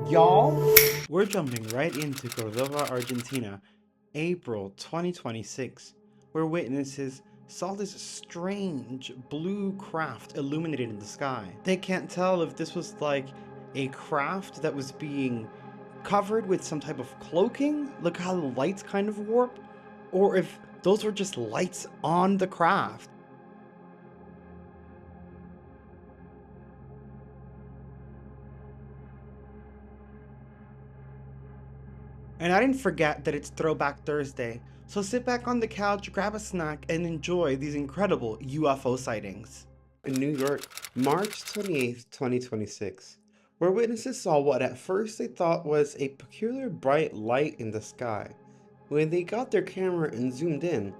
Y'all, we're jumping right into Córdoba, Argentina, April 2026, where witnesses saw this strange blue craft illuminated in the sky. They can't tell if this was like a craft that was being covered with some type of cloaking, look how the lights kind of warp, or if those were just lights on the craft. And I didn't forget that it's Throwback Thursday, so sit back on the couch, grab a snack, and enjoy these incredible UFO sightings. In New York, March 28th, 2026, where witnesses saw what at first they thought was a peculiar bright light in the sky. When they got their camera and zoomed in,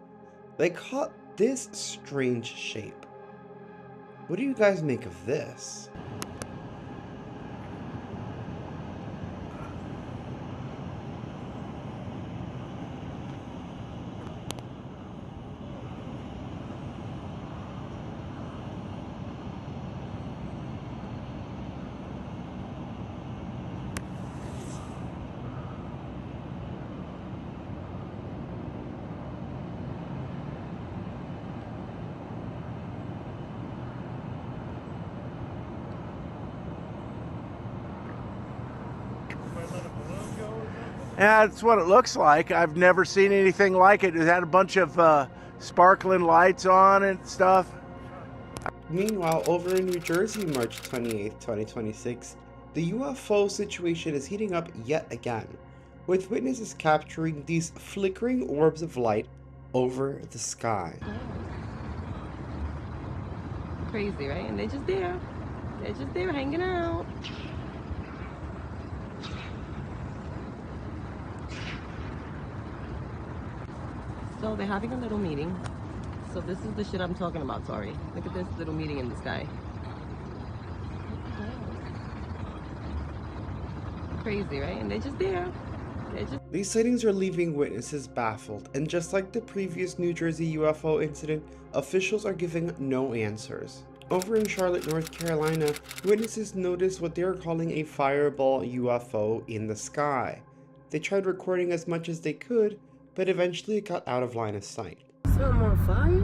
they caught this strange shape. What do you guys make of this? Yeah, that's what it looks like. I've never seen anything like it. It had a bunch of sparkling lights on it and stuff. Meanwhile, over in New Jersey, March 28th, 2026, the UFO situation is heating up yet again, with witnesses capturing these flickering orbs of light over the sky. Crazy, right? And they're just there. They're just there hanging out. So they're having a little meeting. So this is the shit I'm talking about, sorry. Look at this little meeting in the sky. Crazy, right? And they're just there. These sightings are leaving witnesses baffled, and just like the previous New Jersey UFO incident, officials are giving no answers. Over in Charlotte, North Carolina, witnesses noticed what they are calling a fireball UFO in the sky. They tried recording as much as they could, but eventually it got out of line of sight. Something on fire?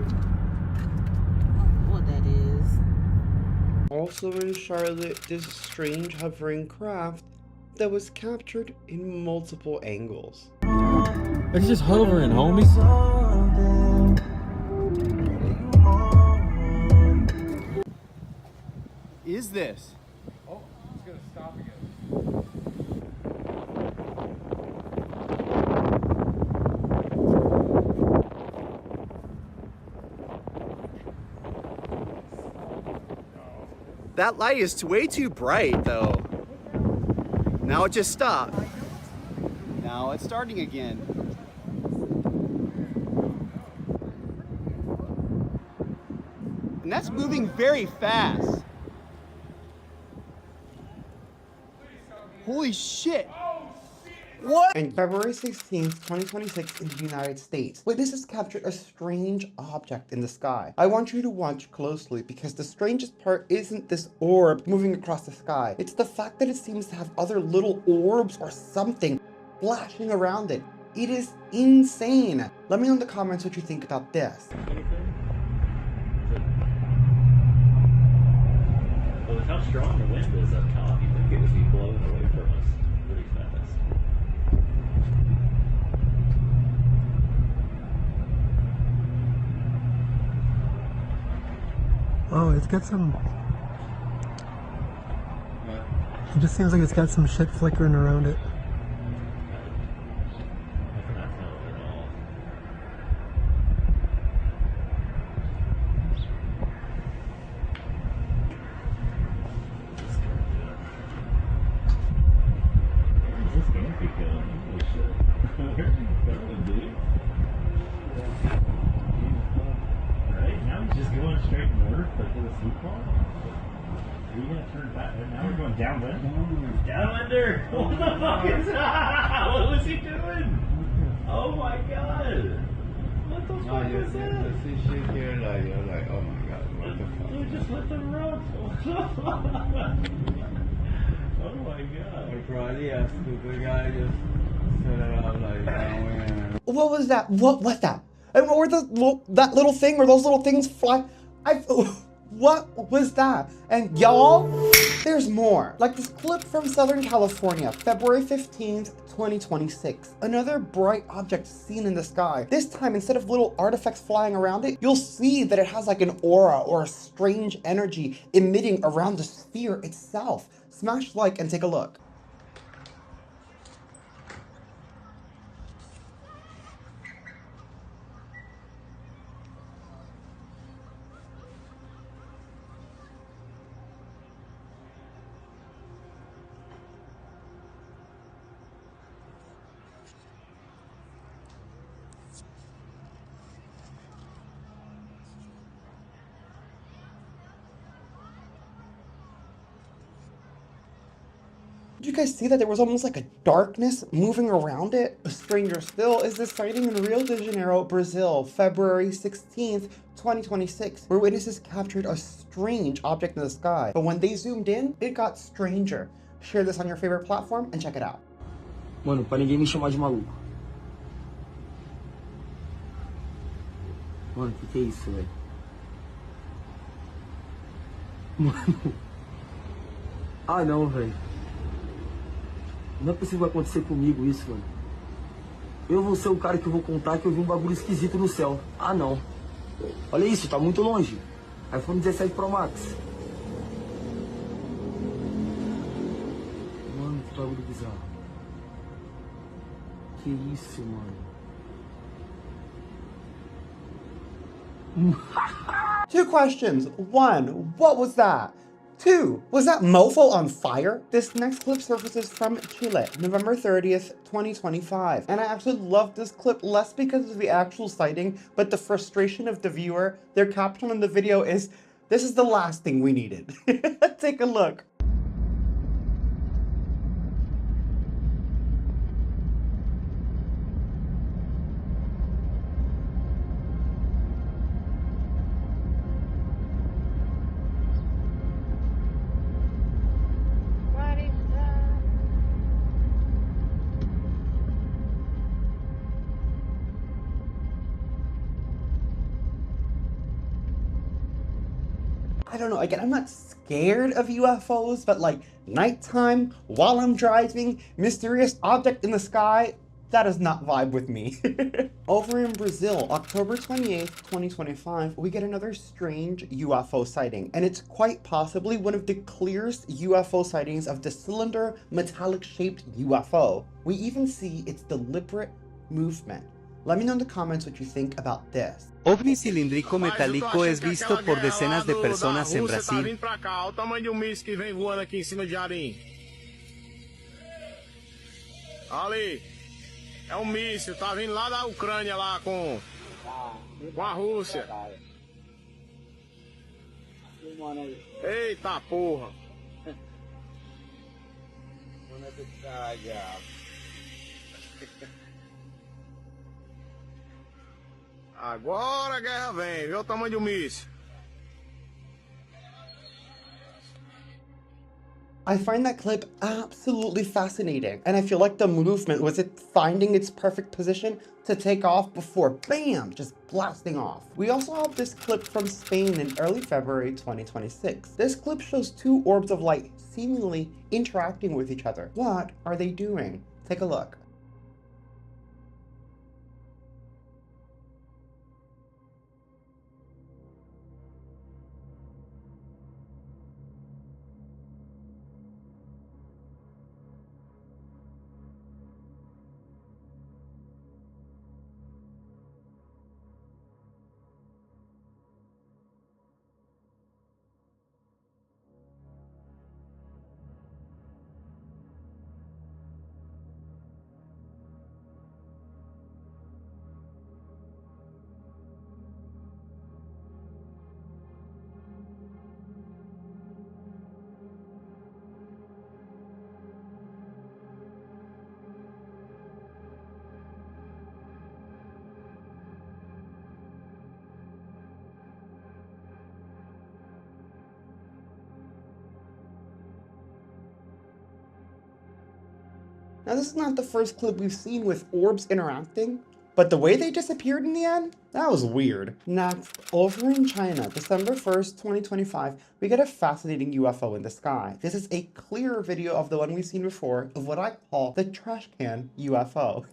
What that is. Also in Charlotte, this strange hovering craft that was captured in multiple angles. It's just hovering, homie. Is this? Oh, it's gonna stop again. That light is way too bright, though. Now it just stopped. Now it's starting again. And that's moving very fast. Holy shit. What? On February 16th, 2026 in the United States, witnesses captured a strange object in the sky. I want you to watch closely because the strangest part isn't this orb moving across the sky. It's the fact that it seems to have other little orbs or something flashing around it. It is insane. Let me know in the comments what you think about this. Well, with how strong the wind is up top, you think it would be blowing away from us pretty fast. Oh, it's got some... It just seems like it's got some shit flickering around it. Now we're going downwind. Downwinder! What the fuck is that? What was he doing? Oh my god! What the fuck is that? I see shit here like you're like, oh my god, what the fuck? Dude, just let them rock. Oh my god. And probably a stupid guy just set it up like that. What was that? What was that? And what were that little thing or those little things fly? What was that? And y'all, there's more. Like this clip from Southern California, February 15th, 2026. Another bright object seen in the sky. This time, instead of little artifacts flying around it, you'll see that it has like an aura or a strange energy emitting around the sphere itself. Smash like and take a look. Did you guys see that there was almost like a darkness moving around it? Stranger still is this sighting in Rio de Janeiro, Brazil, February 16th, 2026, where witnesses captured a strange object in the sky. But when they zoomed in, it got stranger. Share this on your favorite platform and check it out. Mano, pra ninguém me chamar de maluco. Mano, que é isso, velho? Mano. Ah, não, velho. Não é possível acontecer comigo isso, mano. Eu vou ser o cara que eu vou contar que eu vi um bagulho esquisito no céu. Ah, não. Olha isso, tá muito longe. iPhone 17 Pro Max. Mano, que bagulho bizarro. Que isso, mano. 2 questions. 1, what was that? 2, was that mofo on fire? This next clip surfaces from Chile, November 30th, 2025. And I actually love this clip less because of the actual sighting, but the frustration of the viewer. Their caption on the video is, "This is the last thing we needed." Take a look. I don't know, again, I'm not scared of UFOs, but like nighttime, while I'm driving, mysterious object in the sky, that does not vibe with me. Over in Brazil, October 28th, 2025, we get another strange UFO sighting, and it's quite possibly one of the clearest UFO sightings of the cylinder metallic shaped UFO. We even see its deliberate movement. Let me know in the comments what you think about this. OVNI cilíndrico metálico es visto por decenas de personas en Brasil. Olha o tamanho do míssil que vem voando aqui em cima de Arim. Ali. É um míssil, tá vindo lá da Ucrânia lá com a Rússia. Eita porra. Agora a guerra vem, vê o tamanho do míssil. I find that clip absolutely fascinating, and I feel like the movement was it finding its perfect position to take off before, bam, just blasting off. We also have this clip from Spain in early February 2026. This clip shows 2 orbs of light seemingly interacting with each other. What are they doing? Take a look. Now this is not the first clip we've seen with orbs interacting, but the way they disappeared in the end, that was weird. Next, over in China, December 1st, 2025, we get a fascinating UFO in the sky. This is a clearer video of the one we've seen before of what I call the trash can UFO.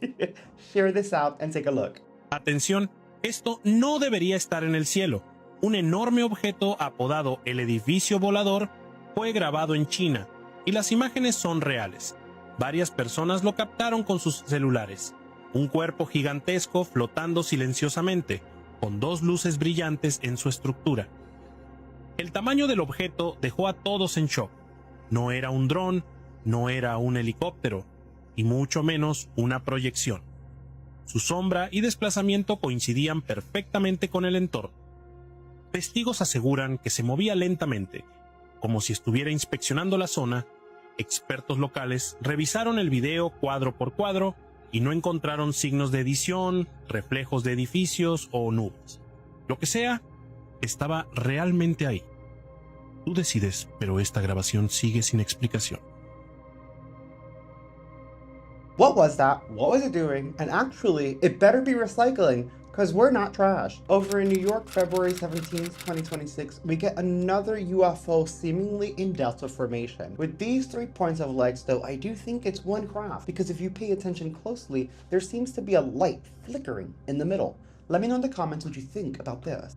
Share this out and take a look. Atención, esto no debería estar en el cielo. Un enorme objeto apodado el edificio volador fue grabado en China y las imágenes son reales. Varias personas lo captaron con sus celulares. Un cuerpo gigantesco flotando silenciosamente, con dos luces brillantes en su estructura. El tamaño del objeto dejó a todos en shock. No era un dron, no era un helicóptero, y mucho menos una proyección. Su sombra y desplazamiento coincidían perfectamente con el entorno. Testigos aseguran que se movía lentamente, como si estuviera inspeccionando la zona. Expertos locales revisaron el video cuadro por cuadro y no encontraron signos de edición, reflejos de edificios o nubes. Lo que sea, estaba realmente ahí. Tú decides, pero esta grabación sigue sin explicación. What was that? What was it doing? And actually, it better be recycling, because we're not trash. Over in New York, February 17th, 2026, we get another UFO seemingly in delta formation. With these 3 points of lights though, I do think it's one craft, because if you pay attention closely, there seems to be a light flickering in the middle. Let me know in the comments what you think about this.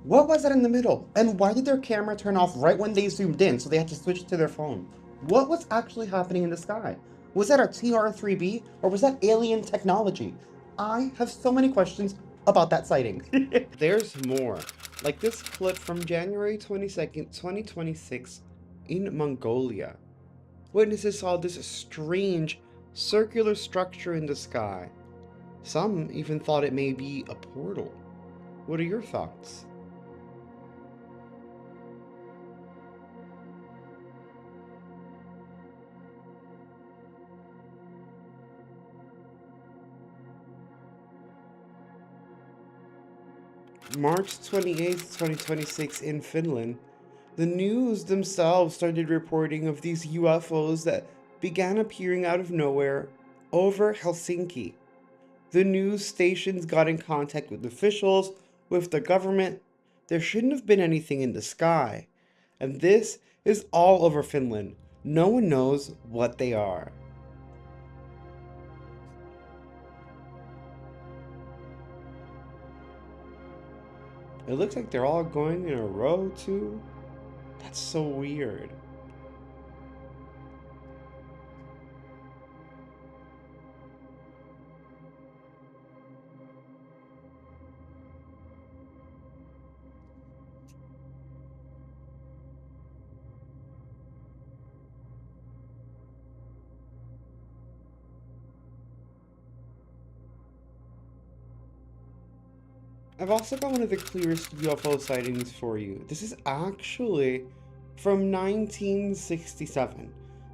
What was that in the middle? And why did their camera turn off right when they zoomed in, so they had to switch to their phone? What was actually happening in the sky? Was that a TR-3B, or was that alien technology? I have so many questions about that sighting. There's more, like this clip from January 22nd, 2026 in Mongolia. Witnesses saw this strange circular structure in the sky. Some even thought it may be a portal. What are your thoughts? March 28th, 2026 in Finland, the news themselves started reporting of these UFOs that began appearing out of nowhere over Helsinki. The news stations got in contact with officials, with the government. There shouldn't have been anything in the sky. And this is all over Finland. No one knows what they are. It looks like they're all going in a row too. That's so weird. I've also got one of the clearest UFO sightings for you. This is actually from 1967,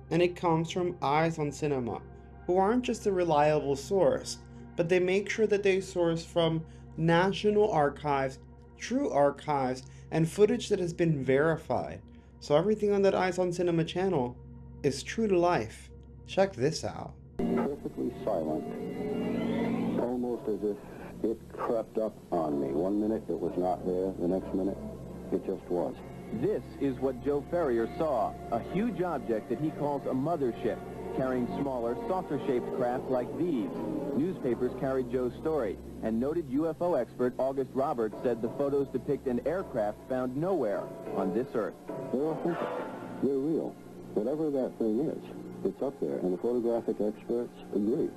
and it comes from Eyes on Cinema, who aren't just a reliable source, but they make sure that they source from national archives, true archives, and footage that has been verified. So everything on that Eyes on Cinema channel is true to life. Check this out. Perfectly silent, almost as if it crept up on me. 1 minute it was not there, the next minute it just was. This is what Joe Ferrier saw, a huge object that he calls a mothership. carrying smaller, saucer-shaped craft like these. Newspapers carried Joe's story, and noted UFO expert August Roberts said the photos depict an aircraft found nowhere on this Earth. They're authentic. They're real. Whatever that thing is, it's up there, and the photographic experts agree.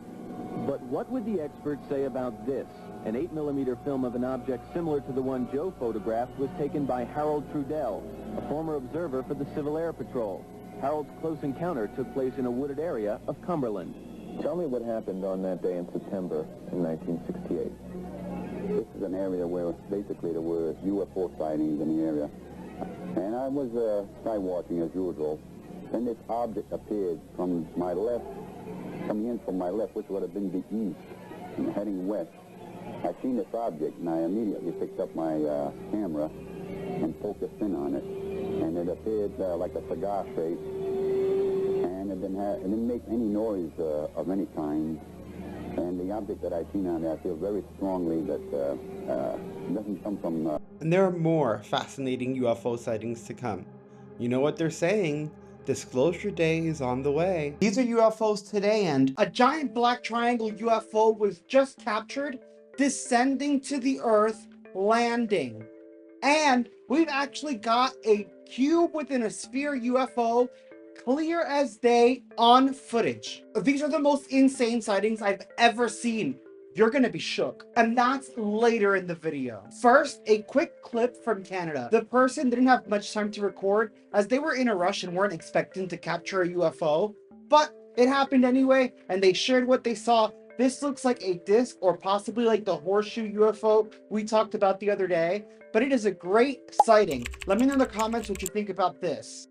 But what would the experts say about this? An 8mm film of an object similar to the one Joe photographed was taken by Harold Trudell, a former observer for the Civil Air Patrol. Harold's close encounter took place in a wooded area of Cumberland. Tell me what happened on that day in September in 1968. This is an area where basically there were UFO sightings in the area. And I was sky watching as usual. Then this object appeared from my left, coming in from my left, which would have been the east, and heading west. I seen this object, and I immediately picked up my camera and focused in on it. And it appeared like a cigar shape, and it didn't make any noise of any kind. And the object that I seen on there, I feel very strongly that it doesn't come from... And there are more fascinating UFO sightings to come. You know what they're saying? Disclosure Day is on the way. These are UFOs today, and a giant black triangle UFO was just captured, descending to the Earth, landing. And we've actually got a cube within a sphere UFO, clear as day, on footage. These are the most insane sightings I've ever seen. You're gonna be shook. And that's later in the video. First, a quick clip from Canada. The person didn't have much time to record as they were in a rush and weren't expecting to capture a UFO, but it happened anyway, and they shared what they saw. This looks like a disc, or possibly like the horseshoe UFO we talked about the other day, but it is a great sighting. Let me know in the comments what you think about this.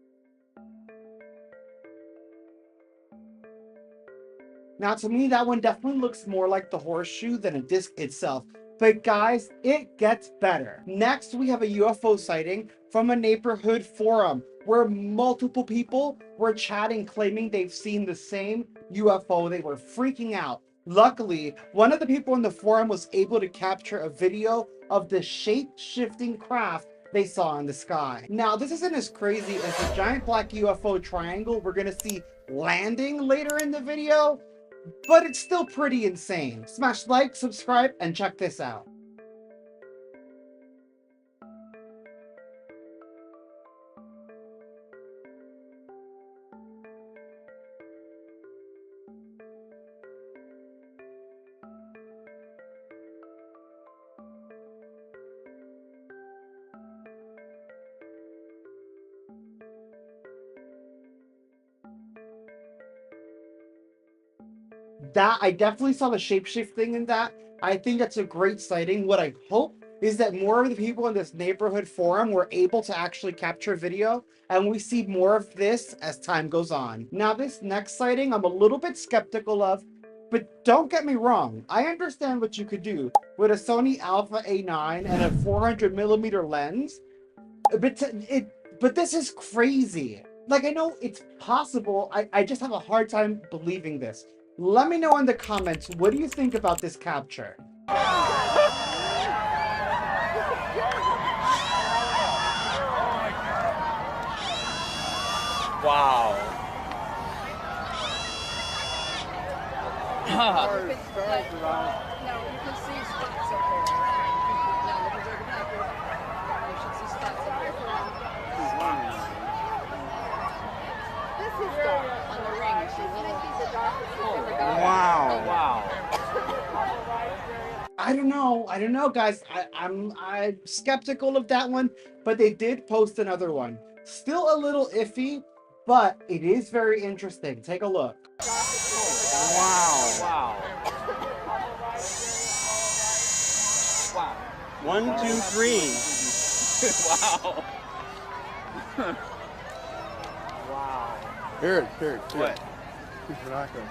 Now, to me, that one definitely looks more like the horseshoe than a disc itself. But guys, it gets better. Next, we have a UFO sighting from a neighborhood forum where multiple people were chatting, claiming they've seen the same UFO. They were freaking out. Luckily, one of the people in the forum was able to capture a video of the shape-shifting craft they saw in the sky. Now, this isn't as crazy as the giant black UFO triangle we're gonna see landing later in the video, but it's still pretty insane. Smash like, subscribe, and check this out. That, I definitely saw the shape-shifting in that. I think that's a great sighting. What I hope is that more of the people in this neighborhood forum were able to actually capture video, and we see more of this as time goes on. Now, this next sighting, I'm a little bit skeptical of, but don't get me wrong. I understand what you could do with a Sony Alpha A9 and a 400mm lens, but this is crazy. Like, I know it's possible. I just have a hard time believing this. Let me know in the comments, what do you think about this capture? Wow. Wow. I don't know, guys. I'm skeptical of that one, but they did post another one. Still a little iffy, but it is very interesting. Take a look. Wow. 1, 2, 3. Wow. Wow. Here. What? Here's Morocco.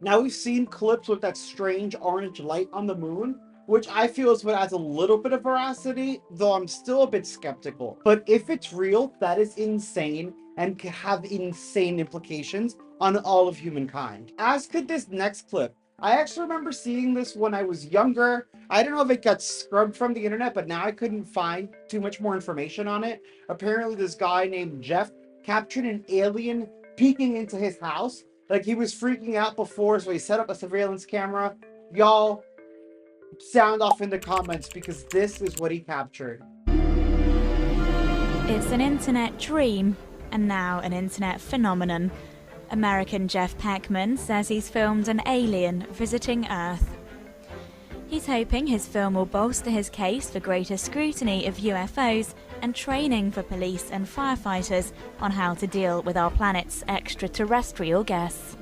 Now, we've seen clips with that strange orange light on the moon, which I feel is what adds a little bit of veracity, though I'm still a bit skeptical. But if it's real, that is insane and could have insane implications. on all of humankind. As could this next clip. I actually remember seeing this when I was younger. I don't know if it got scrubbed from the internet, but now I couldn't find too much more information on it. Apparently this guy named Jeff captured an alien peeking into his house. Like, he was freaking out before, so he set up a surveillance camera. Y'all, sound off in the comments, because this is what he captured. It's an internet dream, and now an internet phenomenon. American Jeff Peckman says he's filmed an alien visiting Earth. He's hoping his film will bolster his case for greater scrutiny of UFOs and training for police and firefighters on how to deal with our planet's extraterrestrial guests.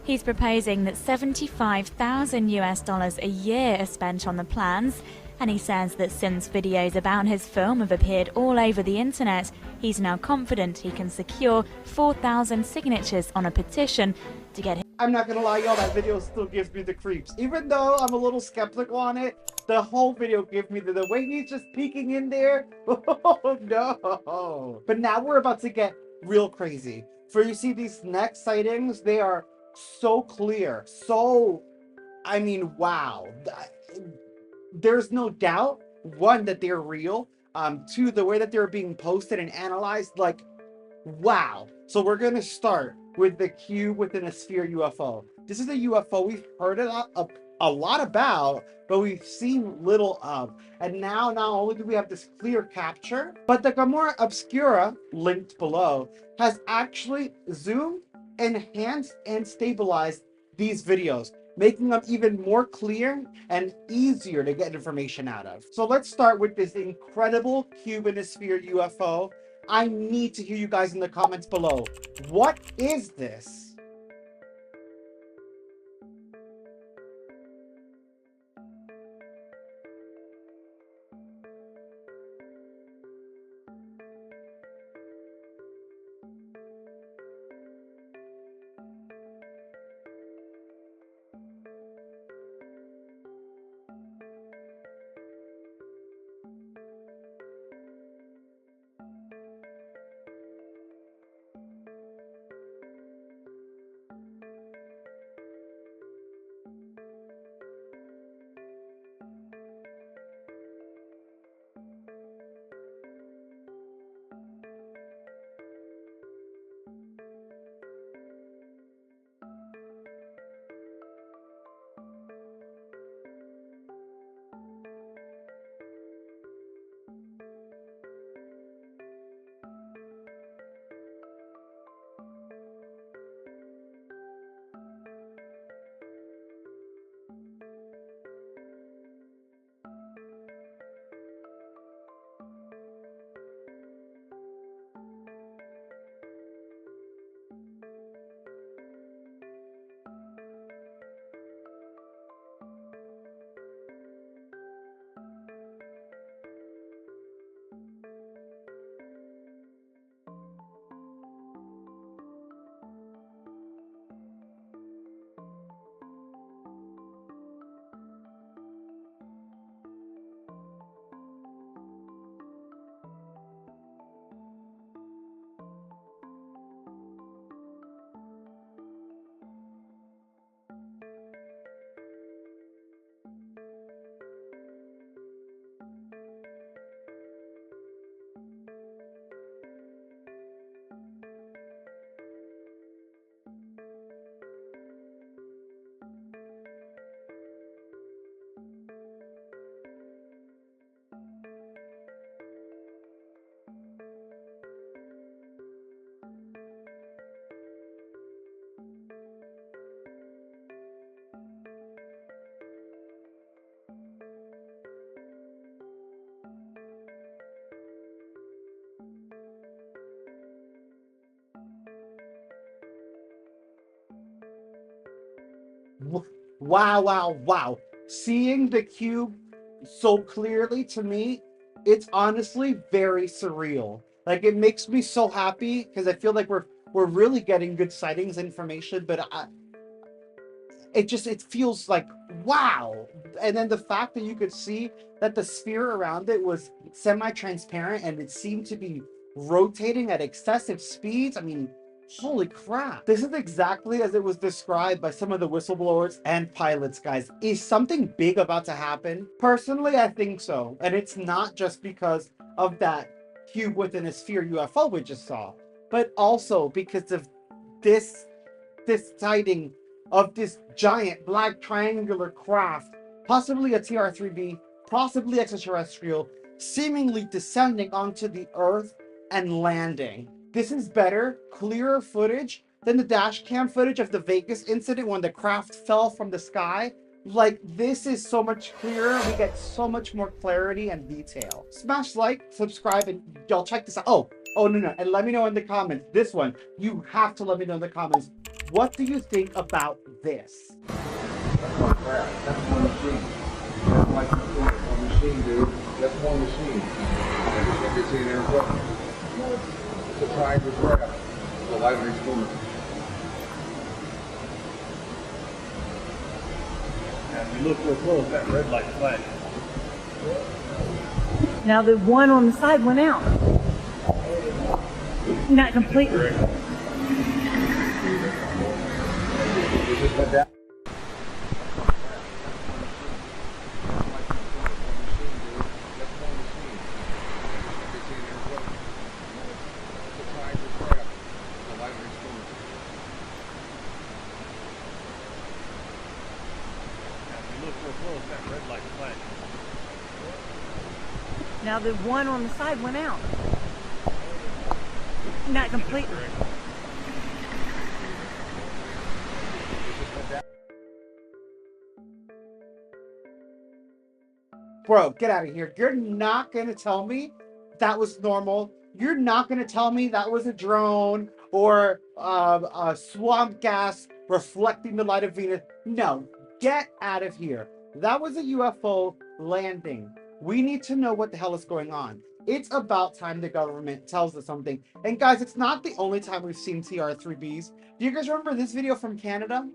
He's proposing that $75,000 a year are spent on the plans, and he says that since videos about his film have appeared all over the internet, he's now confident he can secure 4,000 signatures on a petition to get him. I'm not gonna lie, y'all, that video still gives me the creeps. Even though I'm a little skeptical on it, the whole video gives me the way he's just peeking in there. Oh no. But now we're about to get real crazy. For you see these next sightings, they are so clear. So, I mean, wow. There's no doubt, one, that they're real. Two, the way that they're being posted and analyzed, like, wow. So we're gonna start with the cube within a sphere UFO. This is a UFO we've heard a lot about, but we've seen little of. And now, not only do we have this clear capture, but the Gamora Obscura, linked below, has actually zoomed, enhanced, and stabilized these videos, making them even more clear and easier to get information out of. So let's start with this incredible cube in a sphere UFO. I need to hear you guys in the comments below. What is this? Wow, wow, wow. Seeing the cube so clearly, to me, it's honestly very surreal. Like, it makes me so happy because I feel like we're really getting good sightings information, but it feels like wow. And then the fact that you could see that the sphere around it was semi-transparent and it seemed to be rotating at excessive speeds. I mean, Holy crap. This is exactly as it was described by some of the whistleblowers and pilots, guys. Is something big about to happen? Personally, I think so. And it's not just because of that cube within a sphere UFO we just saw, but also because of this sighting of this giant black triangular craft, possibly a TR-3B, possibly extraterrestrial, seemingly descending onto the Earth and landing. This is better, clearer footage than the dash cam footage of the Vegas incident when the craft fell from the sky. Like, this is so much clearer. We get so much more clarity and detail. Smash like, subscribe, and y'all check this out. Oh, no. And let me know in the comments. This one, you have to let me know in the comments. What do you think about this? That's one crap. That's one machine. That's like one machine, dude. That's one machine. Have you seen it ever? It's a triangle crap. It's a library schooner. And we look real close, that red light flash. Now the one on the side went out. Not completely. Now the one on the side went out. Not completely. Bro, get out of here. You're not going to tell me that was normal. You're not going to tell me that was a drone or a swamp gas reflecting the light of Venus. No, get out of here. That was a UFO landing. We need to know what the hell is going on. It's about time the government tells us something. And guys, it's not the only time we've seen TR-3Bs. Do you guys remember this video from Canada?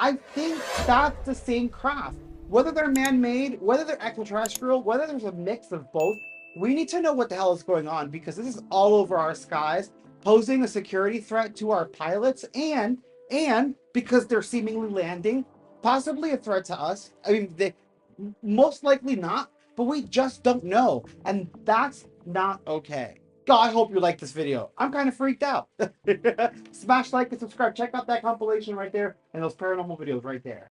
I think that's the same craft. Whether they're man-made, whether they're extraterrestrial, whether there's a mix of both, we need to know what the hell is going on, because this is all over our skies, posing a security threat to our pilots, and because they're seemingly landing, possibly a threat to us. I mean, they most likely not, but we just don't know, and that's not okay. God, I hope you like this video. I'm kind of freaked out. Smash like and subscribe. Check out that compilation right there and those paranormal videos right there.